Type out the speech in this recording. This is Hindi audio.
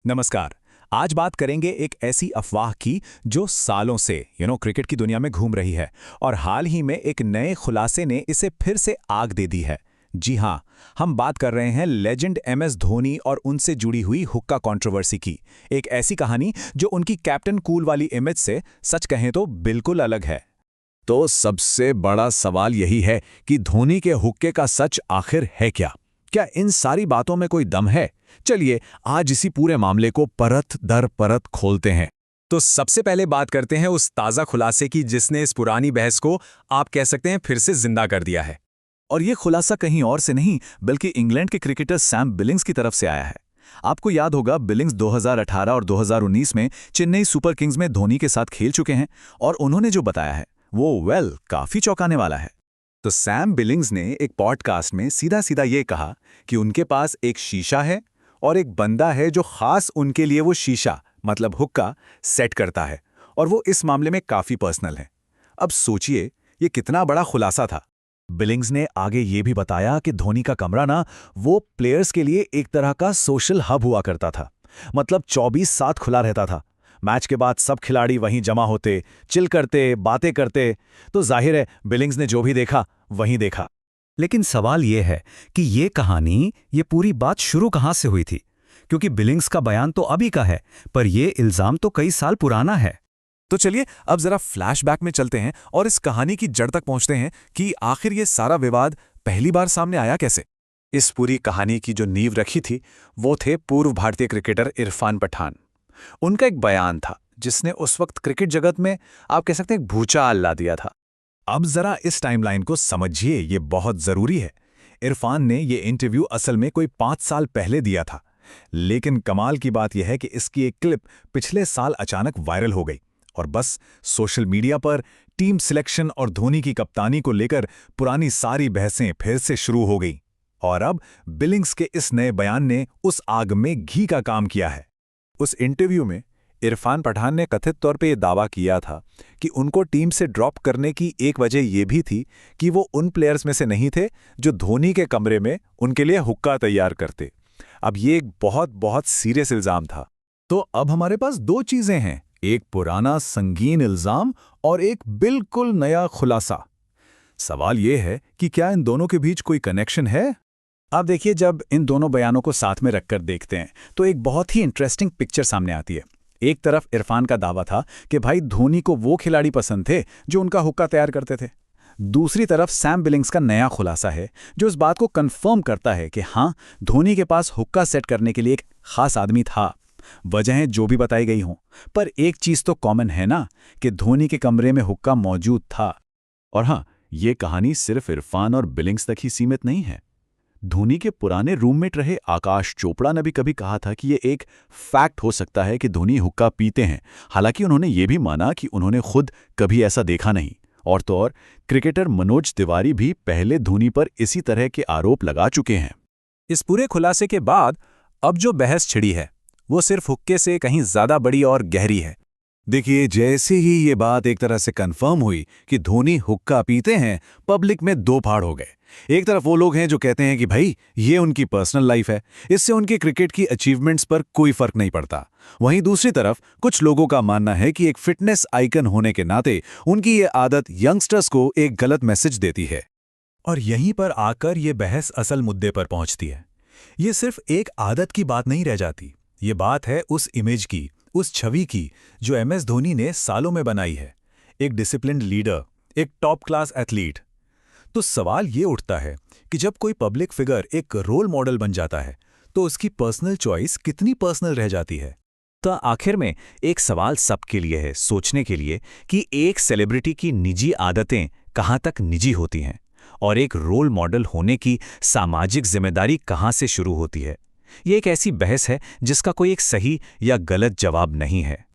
नमस्कार। आज बात करेंगे एक ऐसी अफवाह की जो सालों से क्रिकेट की दुनिया में घूम रही है और हाल ही में एक नए खुलासे ने इसे फिर से आग दे दी है। जी हां, हम बात कर रहे हैं लेजेंड एमएस धोनी और उनसे जुड़ी हुई हुक्का कंट्रोवर्सी की। एक ऐसी कहानी जो उनकी कैप्टन कूल वाली इमेज से सच कहें तो बिल्कुल अलग है। तो सबसे बड़ा सवाल यही है कि धोनी के हुक्के का सच आखिर है क्या? क्या इन सारी बातों में कोई दम है? चलिए आज इसी पूरे मामले को परत दर परत खोलते हैं। तो सबसे पहले बात करते हैं उस ताज़ा खुलासे की जिसने इस पुरानी बहस को आप कह सकते हैं फिर से जिंदा कर दिया है। और ये खुलासा कहीं और से नहीं बल्कि इंग्लैंड के क्रिकेटर सैम बिलिंग्स की तरफ से आया है। आपको याद होगा बिलिंग्स 2018 और 2019 में चेन्नई सुपर किंग्स में धोनी के साथ खेल चुके हैं और उन्होंने जो बताया है वो काफी चौंकाने वाला है। तो सैम बिलिंग्स ने एक पॉडकास्ट में सीधा सीधा ये कहा कि उनके पास एक शीशा है और एक बंदा है जो खास उनके लिए वो शीशा मतलब हुक्का सेट करता है, और वो इस मामले में काफी पर्सनल है। अब सोचिए ये कितना बड़ा खुलासा था। बिलिंग्स ने आगे ये भी बताया कि धोनी का कमरा ना वो प्लेयर्स के लिए एक तरह का सोशल हब हुआ करता था। मतलब 24/7 खुला रहता था। मैच के बाद सब खिलाड़ी वहीं जमा होते, चिल करते, बातें करते। तो जाहिर है बिलिंग्स ने जो भी देखा वहीं देखा। लेकिन सवाल ये है कि ये पूरी बात शुरू कहाँ से हुई थी? क्योंकि बिलिंग्स का बयान तो अभी का है, पर यह इल्जाम तो कई साल पुराना है। तो चलिए अब जरा फ्लैशबैक में चलते हैं और इस कहानी की जड़ तक पहुंचते हैं कि आखिर ये सारा विवाद पहली बार सामने आया कैसे। इस पूरी कहानी की जो नींव रखी थी वो थे पूर्व भारतीय क्रिकेटर इरफान पठान। उनका एक बयान था जिसने उस वक्त क्रिकेट जगत में आप कह सकते हैं भूचाल ला दिया था। अब जरा इस टाइमलाइन को समझिए, ये बहुत जरूरी है। इरफान ने ये इंटरव्यू असल में कोई 5 साल पहले दिया था, लेकिन कमाल की बात यह है कि इसकी एक क्लिप पिछले साल अचानक वायरल हो गई और बस सोशल मीडिया पर टीम सिलेक्शन और धोनी की कप्तानी को लेकर पुरानी सारी बहसें फिर से शुरू हो गई। और अब बिलिंग्स के इस नए बयान ने उस आग में घी का काम किया है। उस इंटरव्यू में इरफान पठान ने कथित तौर पे ये दावा किया था कि उनको टीम से ड्रॉप करने की एक वजह ये भी थी कि वो उन प्लेयर्स में से नहीं थे जो धोनी के कमरे में उनके लिए हुक्का तैयार करते। अब ये एक बहुत बहुत सीरियस इल्जाम था। तो अब हमारे पास दो चीजें हैं, एक पुराना संगीन इल्जाम और एक बिल्कुल नया खुलासा। सवाल यह है कि क्या इन दोनों के बीच कोई कनेक्शन है? अब देखिए, जब इन दोनों बयानों को साथ में रखकर देखते हैं तो एक बहुत ही इंटरेस्टिंग पिक्चर सामने आती है। एक तरफ इरफान का दावा था कि भाई धोनी को वो खिलाड़ी पसंद थे जो उनका हुक्का तैयार करते थे। दूसरी तरफ सैम बिलिंग्स का नया खुलासा है जो इस बात को कंफर्म करता है कि हाँ, धोनी के पास हुक्का सेट करने के लिए एक खास आदमी था। वजहें जो भी बताई गई हों, पर एक चीज तो कॉमन है ना कि धोनी के कमरे में हुक्का मौजूद था। और हाँ, ये कहानी सिर्फ इरफान और बिलिंग्स तक ही सीमित नहीं है। धोनी के पुराने रूममेट रहे आकाश चोपड़ा ने भी कभी कहा था कि ये एक फैक्ट हो सकता है कि धोनी हुक्का पीते हैं। हालांकि उन्होंने ये भी माना कि उन्होंने खुद कभी ऐसा देखा नहीं। और तो और क्रिकेटर मनोज तिवारी भी पहले धोनी पर इसी तरह के आरोप लगा चुके हैं। इस पूरे खुलासे के बाद अब जो बहस छिड़ी है वो सिर्फ हुक्के से कहीं ज्यादा बड़ी और गहरी है। देखिए, जैसे ही ये बात एक तरह से कंफर्म हुई कि धोनी हुक्का पीते हैं, पब्लिक में दो फाड़ हो गए। एक तरफ वो लोग हैं जो कहते हैं कि भाई ये उनकी पर्सनल लाइफ है, इससे उनके क्रिकेट की अचीवमेंट्स पर कोई फर्क नहीं पड़ता। वहीं दूसरी तरफ कुछ लोगों का मानना है कि एक फिटनेस आइकन होने के नाते उनकी ये आदत यंगस्टर्स को एक गलत मैसेज देती है। और यहीं पर आकर ये बहस असल मुद्दे पर पहुंचती है। ये सिर्फ एक आदत की बात नहीं रह जाती, ये बात है उस इमेज की, उस छवि की जो एमएस धोनी ने सालों में बनाई है। एक डिसिप्लिन्ड लीडर, एक टॉप क्लास एथलीट। तो सवाल ये उठता है कि जब कोई पब्लिक फिगर एक रोल मॉडल बन जाता है तो उसकी पर्सनल चॉइस कितनी पर्सनल रह जाती है। तो आखिर में एक सवाल सबके लिए है सोचने के लिए कि एक सेलिब्रिटी की निजी आदतें कहाँ तक निजी होती हैं और एक रोल मॉडल होने की सामाजिक जिम्मेदारी कहाँ से शुरू होती है। ये एक ऐसी बहस है जिसका कोई एक सही या गलत जवाब नहीं है।